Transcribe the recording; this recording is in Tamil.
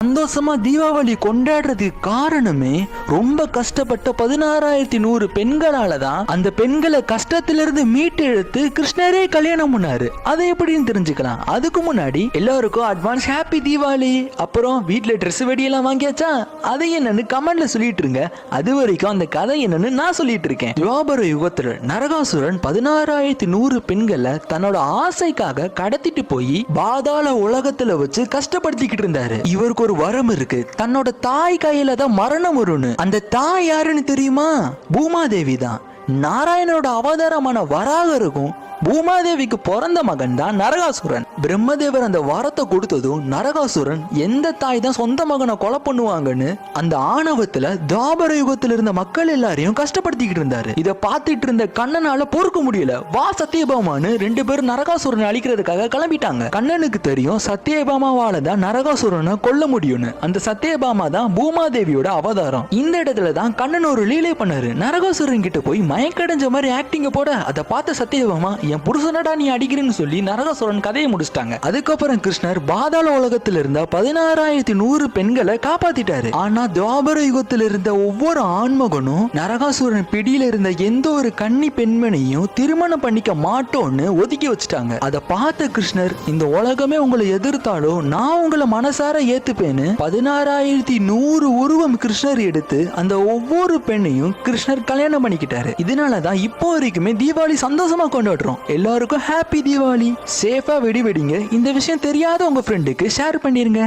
சந்தோஷமா தீபாவளி கொண்டாடுறதுக்கு காரணமே ரொம்ப கஷ்டப்பட்ட 16,100 பெண்களால தான். அந்த பெண்களை கஷ்டத்திலிருந்து மீட்டு எடுத்து கிருஷ்ணரே கல்யாணம் பண்ணாரு. அதை எப்படின்னு தெரிஞ்சுக்கலாம். அதுக்கு முன்னாடி எல்லாருக்கும் அட்வான்ஸ் ஹாப்பி தீபாவளி. அப்புறம் வீட்டுல ட்ரெஸ் வெடியெல்லாம் வாங்கியாச்சா? அதை என்னன்னு கமெண்ட்ல சொல்லிட்டு இருங்க. அது வரைக்கும் அந்த கதை என்னன்னு நான் சொல்லிட்டு இருக்கேன். துவாபர யுகத்துல நரகாசுரன் 16,100 பெண்களை தன்னோட ஆசைக்காக கடத்திட்டு போய் பாதாள உலகத்துல வச்சு கஷ்டப்படுத்திக்கிட்டு இருந்தாரு. இவருக்கு ஒரு வரம் இருக்கு. தன்னோட தாய் கையில தான் மரணம் வரும்னு. அந்த தாய் யாருன்னு தெரியுமா? பூமாதேவி தான். நாராயணனோட அவதாரமான வராகருக்கும் பூமாதேவிக்கு பிறந்த மகன் தான் நரகாசுரன். பிரம்மதேவர் அந்த வரத்தை கொடுத்ததும் நரகாசுரன் எந்த தாய் தான் சொந்த மகனை கொலை பண்ணுவாங்கன்னு அந்த ஆணவத்துல துவாபர யுகத்துல இருந்த மக்கள் எல்லாரையும் கஷ்டப்படுத்திக்கிட்டு இருந்தாரு. இத பார்த்துட்டு இருந்த கண்ணனால பொறுக்க முடியல. வா சத்தியபாமான்னு 2 பேரும் நரகாசுரனை அழிக்கிறதுக்காக கிளம்பிட்டாங்க. கண்ணனுக்கு தெரியும் சத்தியபாமாவால தான் நரகாசுரனை கொல்ல முடியும்னு. அந்த சத்தியபாமா தான் பூமாதேவியோட அவதாரம். இந்த இடத்துல தான் கண்ணன் ஒரு லீலை பண்ணாரு. நரகாசுரன் கிட்ட போய் மயக்கடைஞ்ச மாதிரி ஆக்டிங்க போட அதை பார்த்த சத்தியபாமா என் புருஷனடா நீ அடிக்கிறேன்னு சொல்லி நரகாசுரன் கதையை முடிச்சிட்டாங்க. அதுக்கப்புறம் கிருஷ்ணர் பாதாள உலகத்தில் இருந்த 16,100 பெண்களை காப்பாத்திட்டாரு. ஆனா துவாபர யுகத்தில் இருந்த ஒவ்வொரு ஆண்மகனும் நரகாசுரன் பிடியில இருந்த எந்த ஒரு கன்னி பெண்மணியும் திருமணம் பண்ணிக்க மாட்டோம்னு ஒதுக்கி வச்சுட்டாங்க. அதை பார்த்த கிருஷ்ணர் இந்த உலகமே உங்களை எதிர்த்தாலும் நான் உங்களை மனசார ஏத்துப்பேன்னு 16,100 உருவம் கிருஷ்ணர் எடுத்து அந்த ஒவ்வொரு பெண்ணையும் கிருஷ்ணர் கல்யாணம் பண்ணிக்கிட்டாரு. இதனாலதான் இப்போ வரைக்குமே தீபாவளி சந்தோஷமா கொண்டாடுறோம். எல்லாருக்கும் ஹாப்பி தீபாவளி. சேஃபா வெடி வெடிங்க. இந்த விஷயம் தெரியாத உங்க ஃப்ரெண்டுக்கு ஷேர் பண்ணிருங்க.